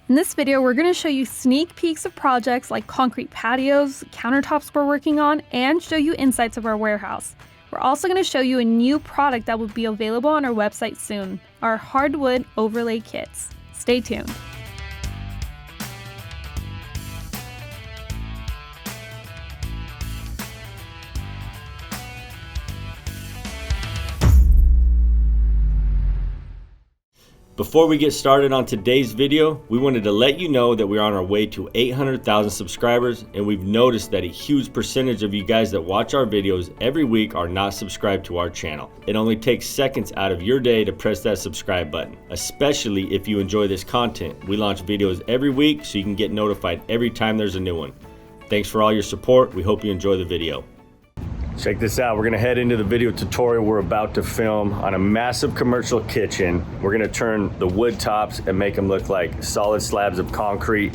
In this video, we're going to show you sneak peeks of projects like concrete patios, countertops we're working on, and show you insights of our warehouse. We're also going to show you a new product that will be available on our website soon, our hardwood overlay kits. Stay tuned. Before we get started on today's video, we wanted to let you know that we're on our way to 800,000 subscribers, and we've noticed that a huge percentage of you guys that watch our videos every week are not subscribed to our channel. It only takes seconds out of your day to press that subscribe button, especially if you enjoy this content. We launch videos every week so you can get notified every time there's a new one. Thanks for all your support. We hope you enjoy the video. Check this out. We're gonna head into the video tutorial we're about to film on a massive commercial kitchen. We're gonna turn the wood tops and make them look like solid slabs of concrete.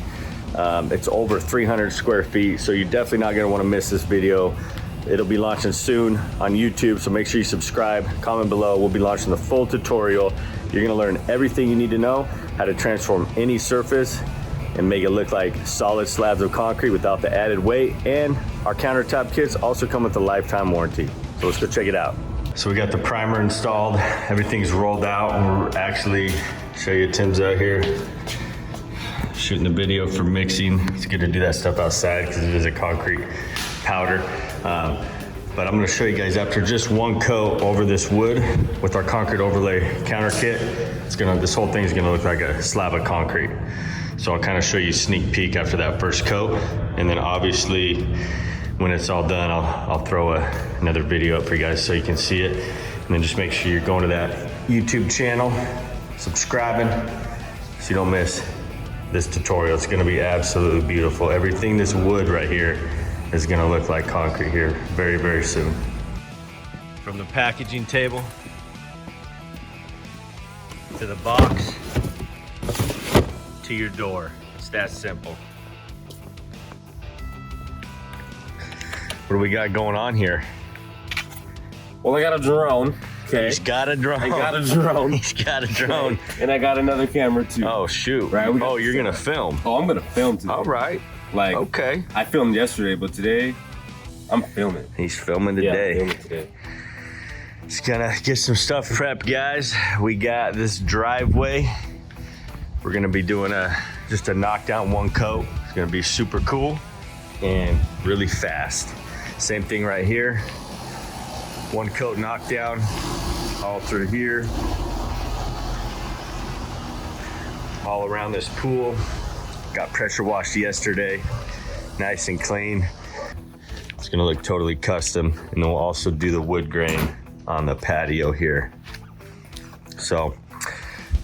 It's over 300 square feet, so you're definitely not gonna wanna miss this video. It'll be launching soon on YouTube, so make sure you subscribe, comment below. We'll be launching the full tutorial. You're gonna learn everything you need to know, how to transform any surface and make it look like solid slabs of concrete without the added weight. And our countertop kits also come with a lifetime warranty. So let's go check it out. So we got the primer installed, everything's rolled out, and we're actually, show you Tim's out here shooting the video for mixing. It's good to do that stuff outside because it is a concrete powder. But I'm gonna show you guys after just one coat over this wood with our concrete overlay counter kit, this whole thing is gonna look like a slab of concrete. So I'll kind of show you a sneak peek after that first coat. And then obviously when it's all done, I'll throw another video up for you guys so you can see it. And then just make sure you're going to that YouTube channel, subscribing so you don't miss this tutorial. It's gonna be absolutely beautiful. Everything this wood right here is gonna look like concrete here very, very soon. From the packaging table to the box, to your door. It's that simple. What do we got going on here? Well, I got a drone. Okay. He's got a drone. I got a drone. He's got a drone. And I got another camera too. Oh shoot. Right. Oh, you're gonna film. Oh, I'm gonna film today. All right. Like, okay. I filmed yesterday, but today I'm filming. He's filming today. Yeah, I'm filming today. Just gonna get some stuff prepped, guys. We got this driveway. We're gonna be doing just a knockdown one coat. It's gonna be super cool and really fast. Same thing right here. One coat knockdown all through here. All around this pool. Got pressure washed yesterday. Nice and clean. It's gonna look totally custom. And then we'll also do the wood grain on the patio here. So,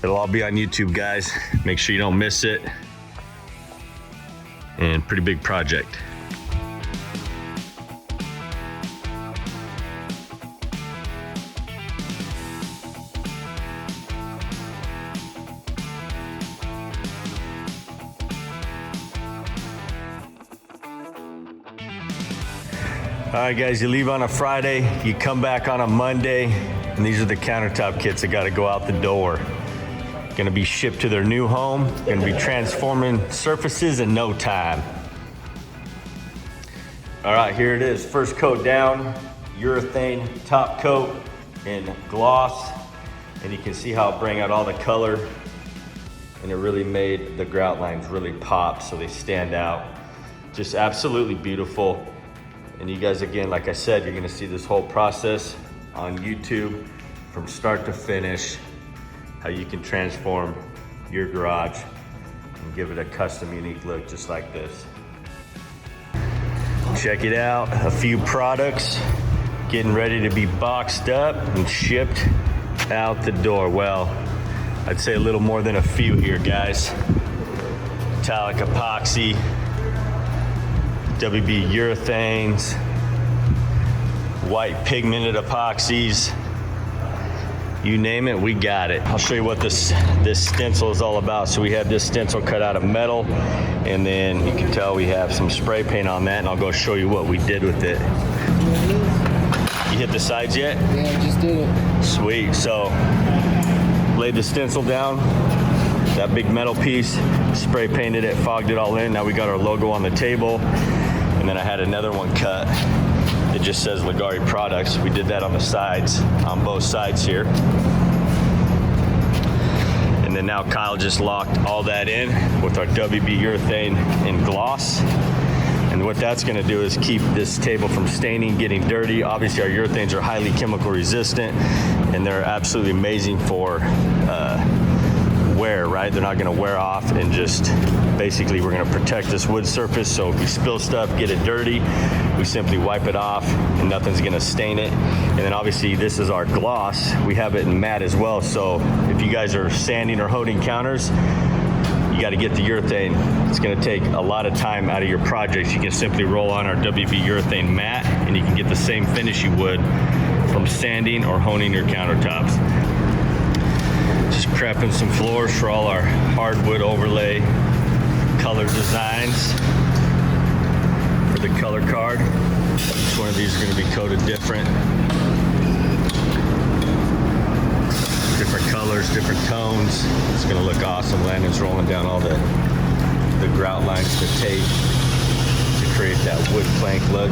it'll all be on YouTube, guys. Make sure you don't miss it. And pretty big project. All right, guys, you leave on a Friday, you come back on a Monday, and these are the countertop kits that gotta go out the door. Gonna be shipped to their new home, gonna be transforming surfaces in no time. All right, here it is, first coat down, urethane top coat in gloss, and you can see how it bring out all the color, and it really made the grout lines really pop so they stand out. Just absolutely beautiful. And you guys, again, like I said, you're gonna see this whole process on YouTube from start to finish, how you can transform your garage and give it a custom, unique look just like this. Check it out, a few products getting ready to be boxed up and shipped out the door. Well, I'd say a little more than a few here, guys. Metallic epoxy, WB urethanes, white pigmented epoxies, you name it, we got it. I'll show you what this stencil is all about. So we have this stencil cut out of metal, and then you can tell we have some spray paint on that, and I'll go show you what we did with it. You hit the sides yet? Yeah, I just did it. Sweet, so laid the stencil down, that big metal piece, spray painted it, fogged it all in. Now we got our logo on the table. And then I had another one cut. It just says Leggari Products. We did that on the sides, on both sides here. And then now Kyle just locked all that in with our WB urethane and gloss. And what that's gonna do is keep this table from staining, getting dirty. Obviously our urethanes are highly chemical resistant and they're absolutely amazing for wear, right? They're not gonna wear off, and just basically we're gonna protect this wood surface, so if we spill stuff, get it dirty, we simply wipe it off and nothing's gonna stain it. And then obviously this is our gloss. We have it in matte as well, so if you guys are sanding or honing counters, you got to get the urethane. It's going to take a lot of time out of your projects. You can simply roll on our WB urethane matte and you can get the same finish you would from sanding or honing your countertops. Just prepping some floors for all our hardwood overlay color designs for the color card. Each one of these are going to be coated different colors, different tones. It's gonna look awesome. Landon's rolling down all the grout lines to tape to create that wood plank look.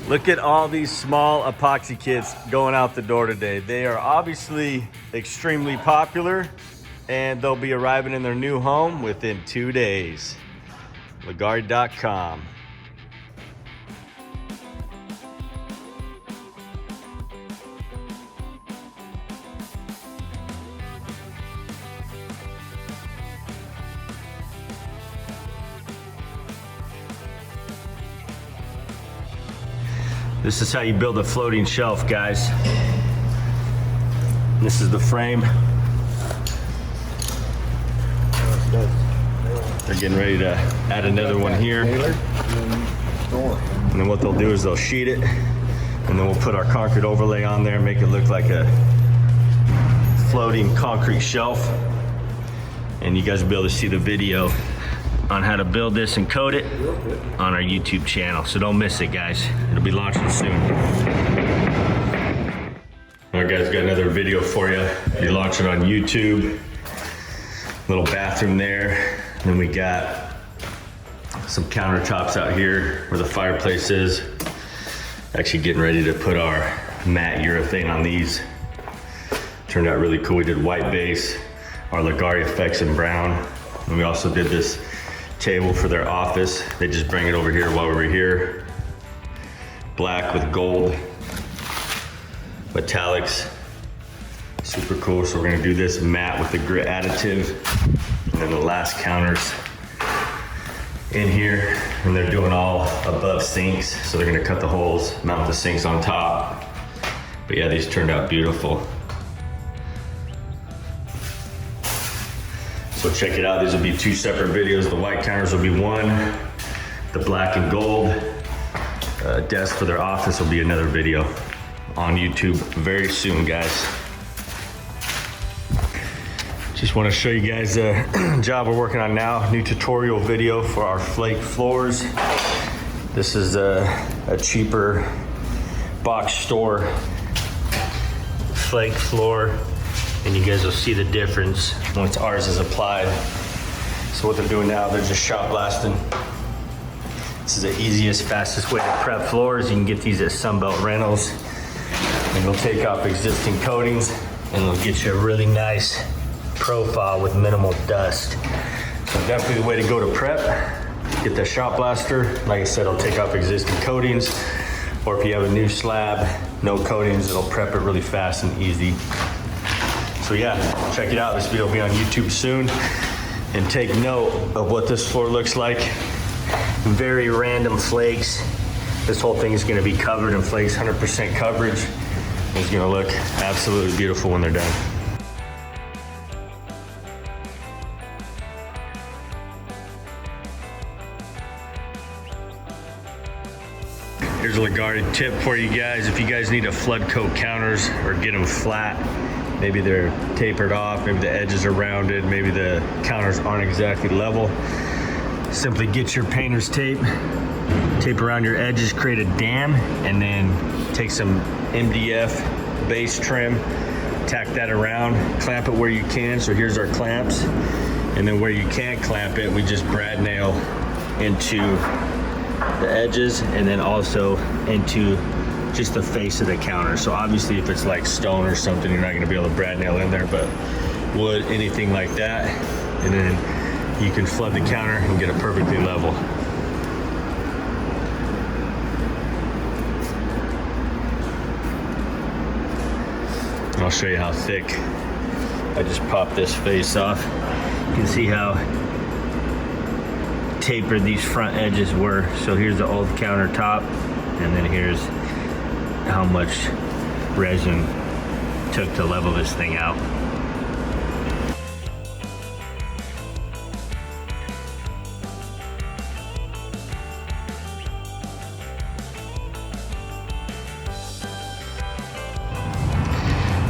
Look at all these small epoxy kits going out the door today. They are obviously extremely popular and they'll be arriving in their new home within 2 days. Leggari.com. This is how you build a floating shelf, guys. This is the frame. They're getting ready to add another one here. And then what they'll do is they'll sheet it, and then we'll put our concrete overlay on there, make it look like a floating concrete shelf. And you guys will be able to see the video on how to build this and coat it on our YouTube channel. So don't miss it, guys. It'll be launching soon. All right, guys, got another video for you. Be launching on YouTube. Little bathroom there. Then we got some countertops out here where the fireplace is. Actually getting ready to put our matte urethane on these. Turned out really cool. We did white base, our Leggari effects in brown. And we also did this table for their office. They just bring it over here while we're here. Black with gold metallics. Super cool. So we're gonna do this matte with the grit additive. And then the last counters in here. And they're doing all above sinks. So they're gonna cut the holes, mount the sinks on top. But yeah, these turned out beautiful. So check it out, these will be 2 separate videos. The white counters will be one, the black and gold desk for their office will be another video on YouTube very soon, guys. Just want to show you guys a job we're working on now, new tutorial video for our flake floors. This is a cheaper box store flake floor. And you guys will see the difference once ours is applied. So what they're doing now, they're just shot blasting. This is the easiest, fastest way to prep floors. You can get these at Sunbelt Rentals. And they'll take off existing coatings and they'll get you a really nice profile with minimal dust. So definitely the way to go to prep. Get the shot blaster. Like I said, it'll take off existing coatings. Or if you have a new slab, no coatings, it'll prep it really fast and easy. So yeah, check it out. This video will be on YouTube soon. And take note of what this floor looks like. Very random flakes. This whole thing is gonna be covered in flakes, 100% coverage. It's gonna look absolutely beautiful when they're done. Here's a Leggari tip for you guys. If you guys need to flood coat counters or get them flat, maybe they're tapered off, maybe the edges are rounded, maybe the counters aren't exactly level. Simply get your painter's tape, tape around your edges, create a dam, and then take some MDF base trim, tack that around, clamp it where you can. So here's our clamps. And then where you can't clamp it, we just brad nail into the edges and then also into just the face of the counter. So obviously if it's like stone or something, you're not gonna be able to brad nail in there, but wood, anything like that. And then you can flood the counter and get it perfectly level. And I'll show you how thick. I just popped this face off. You can see how tapered these front edges were. So here's the old countertop, and then here's how much resin took to level this thing out.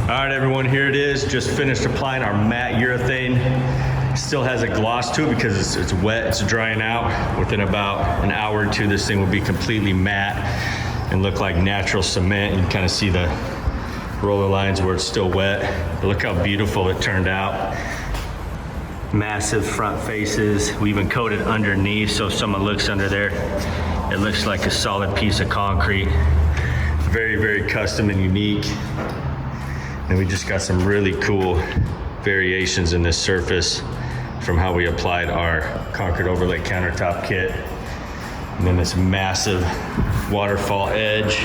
All right, everyone, here it is. Just finished applying our matte urethane. Still has a gloss to it because it's wet, it's drying out. Within about an hour or two, this thing will be completely matte and look like natural cement. You can kind of see the roller lines where it's still wet. But look how beautiful it turned out. Massive front faces. We even coated underneath, so if someone looks under there, it looks like a solid piece of concrete. Very, very custom and unique. And we just got some really cool variations in this surface from how we applied our concrete overlay countertop kit. And then this massive waterfall edge,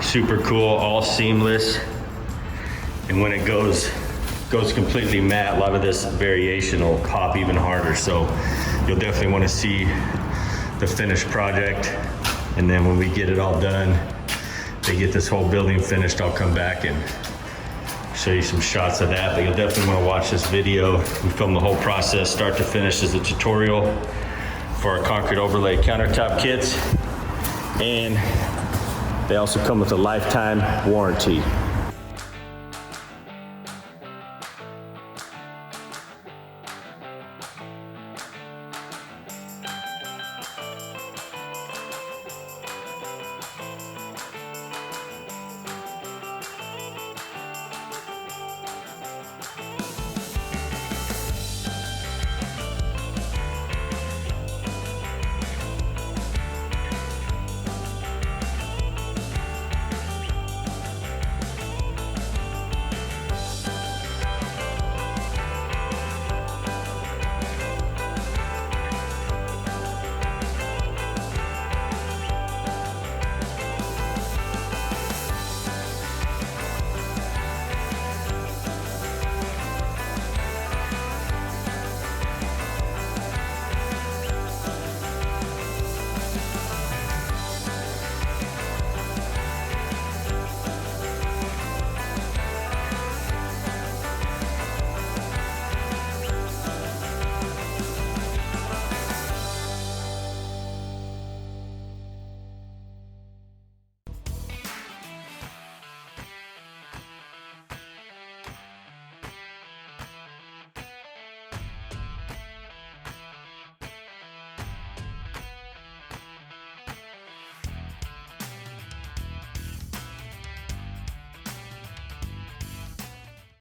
super cool, all seamless. And when it goes completely matte, a lot of this variation will pop even harder. So you'll definitely want to see the finished project. And then when we get it all done, they get this whole building finished, I'll come back and show you some shots of that, but you'll definitely want to watch this video. We filmed the whole process start to finish as a tutorial for our concrete overlay countertop kits, and they also come with a lifetime warranty.